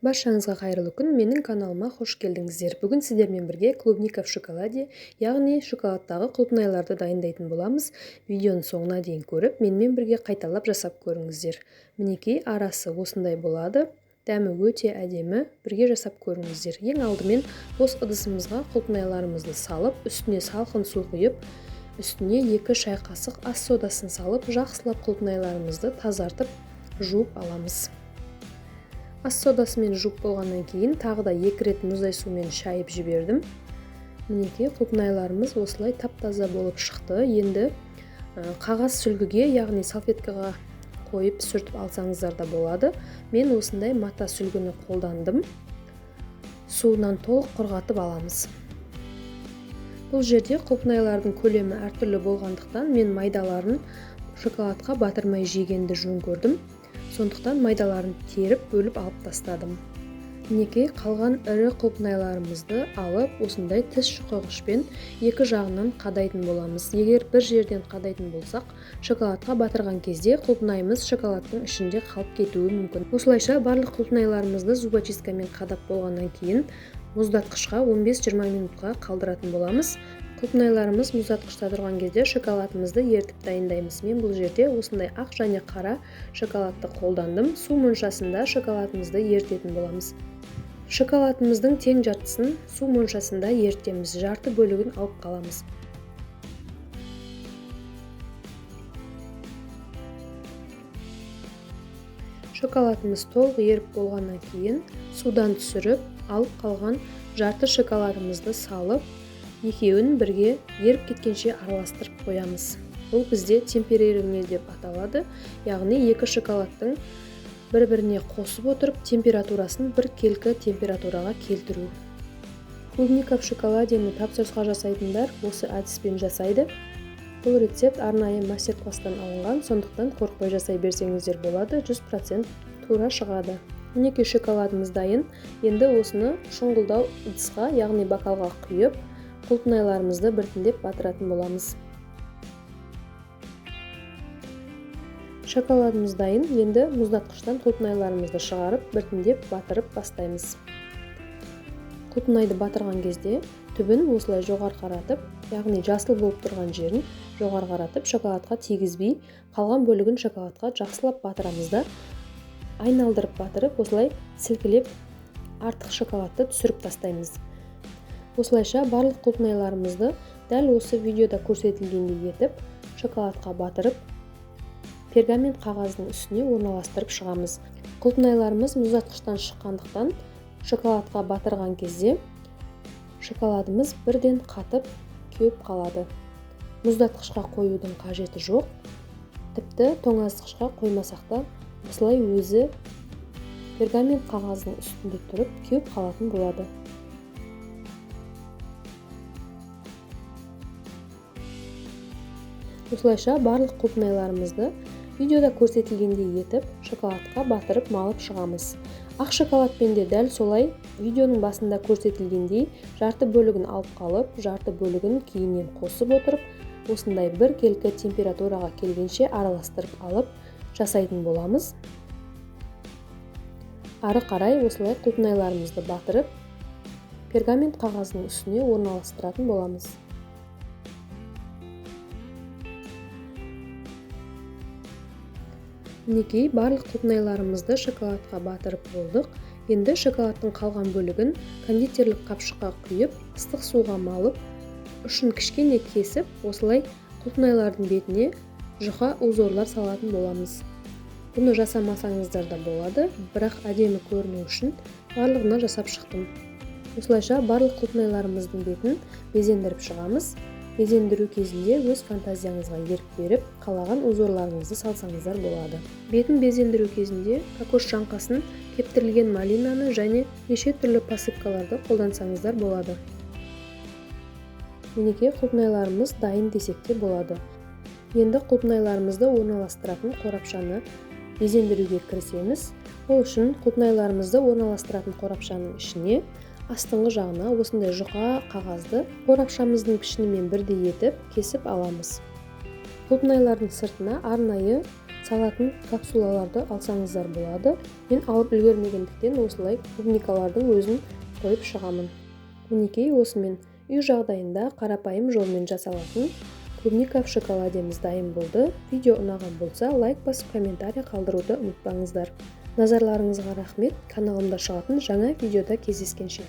Баршаңызға қайырлы күн, менің каналыма қош келдіңіздер. Бүгін сіздермен бірге клубника в шоколаде, яғни шоколадтағы құлпынайларды дайындайтын боламыз. Видеоның соңына дейін көріп, менімен бірге қайталап жасап көріңіздер. Мінекей арасы осындай болады. Дәмі өте әдемі, бірге жасап көріңіздер. Ең алдымен бос ыдысымызға құлпынайларымызды салып, үстіне салқын су құйып, үстіне 2 шай қасық ас содасын салып, жақсылап құлпынайларымызды тазартып, жуып аламыз. Ас содасымен жуып болғаннан кейін тағы да 2 рет мұздай сумен шайып жібердім. Мінекей құлпынайларымыз осылай тап-таза болып шықты. Енді қағаз сүлгіге, яғни салфеткаға қойып сүртіп алсаңыздар да болады. Мен осындай мата сүлгіні қолдандым. Суынан толық құрғатып аламыз. Бұл жерде құлпынайлардың көлемі әртүрлі болғандықтан мен майдаларын шоколадқа батырмай жегенді жөн көрдім. Сондықтан майдаларын теріп бөліп алып тастадым. Мінекей қалған ірі құлпынайларымызды алып, осындай тіс шұқығышпен екі жағынан қадайтын боламыз. Егер бір жерден қадайтын болсақ, шоколадқа батырған кезде құлпынайымыз шоколадтың ішінде қалып кетуі мүмкін. Осылайша барлық құлпынайларымызды зубочисткамен қадап болғаннан кейін мұздатқышқа 15-20 минутқа қалдыратын боламыз. Құлпынайларымыз мұздатқышта тұрған кезде шоколадымызды ертіп дайындаймыз. Мен бұл жерде осындай ақ және қара шоколадты қолдандым. Су моншасында шоколадымызды ертетін боламыз. Шоколадымыздың тең жартысын су моншасында ертеміз. Жарты бөлігін алып қаламыз. Шоколадымыз толық еріп болғаннан кейін судан түсіріп, алып қалған жарты шоколадымызды салып, екеуін бірге еріп кеткенше араластырып қоямыз. Бұл бізде темперирование деп аталады, яғни екі шоколадтың бір-біріне қосып отырып, температурасын бір келкі температураға келтіру. Клубника в шоколадені тапсырысқа жасайтындар осы әдіспен жасайды. Бұл рецепт арнайы мастер-класстан алынған, сондықтан қорықпай жасай берсеңіздер болады, 100% тура шығады. Мінекей шоколадымыз дайын. Енді осыны шұңғылдау ыдысқа, яғни бокалға құйып, құлпынайларымызды біртіндеп батыратын боламыз. Шоколадымыз дайын. Енді мұздатқыштан құлпынайларымызды шығарып, біртіндеп батырып бастаймыз. Құлпынайды батырған кезде түбін осылай жоғары қаратып, яғни жасыл болып тұрған жерін жоғары қаратып, шоколадқа тигізбей, қалған бөлігін шоколадқа жақсылап батырамыз да, айналдырып батырып, осылай сілкілеп артық шоколадты түсіріп тастаймыз. Осылайша барлық құлпынайларымызды дәл осы видеода көрсетілгендей етіп, шоколадқа батырып, пергамент қағаздың үстіне орналастырып шығамыз. Құлпынайларымыз мұздатқыштан шыққандықтан шоколадқа батырған кезде шоколадымыз бірден қатып, кеуіп қалады. Мұздатқышқа қоюдың қажеті жоқ. Тіпті тоңазытқышқа қоймасақ та, осылай өзі пергамент қағаздың үстінде тұрып, кеуіп қалатын болады. Осылайша барлық құлпынайларымызды видеода көрсетілгендей етіп, шоколадқа батырып малып шығамыз. Ақ шоколадпен де дәл солай видеоның басында көрсетілгендей жарты бөлігін алып қалып, жарты бөлігін кейіннен қосып отырып, осындай бір келкі температураға келгенше араластырып алып жасайтын боламыз. Ары қарай осылай құлпынайларымызды батырып, пергамент қағаздың үстіне орналастыратын боламыз. Мінекей барлық құлпынайларымызды шоколадқа батырып болдық. Енді шоколадтың қалған бөлігін кондитерлік қапшыққа құйып, ыстық суға малып, ұшын кішкене кесіп, осылай құлпынайлардың бетіне жұқа узорлар салатын боламыз. Бұны жасамасаңыздар да болады, бірақ әдемі көріну үшін барлығына жасап шықтым. Осылайша барлық құлпынайларымыздың бетін безендіріп шығамыз. Безендіру кезінде өз фантазияңызға ерік беріп, қалаған узорларыңызды салсаңыздар болады. Бетін безендіру кезінде кокос жаңқасын, кептірілген малинаны және неше түрлі посыпкаларды қолдансаңыздар болады. Мінекей құлпынайларымыз дайын десек те болады. Енді құлпынайларымызды орналастыратын қорапшаны безендіруге кірісеміз. Ол үшін құлпынайларымызды орналастыратын қорапшаның ішіне астыңғы жағына осындай жұқа қағазды қорапшамыздың пішінімен бірдей етіп кесіп аламыз. Құлпынайлардың сыртына арнайы салатын капсулаларды алсаңыздар болады. Мен алып үлгермегендіктен осылай клубникалардың өзін қойып шығамын. Мінекей осымен үй жағдайында қарапайым жолмен жасалатын клубника в шоколадеміз дайын болды. Видео ұнаған болса, лайк басып комментарий қалдыруды ұмытпаңыздар. Назарларыңызға рахмет. Каналымда шығатын жаңа видеода кездескенше.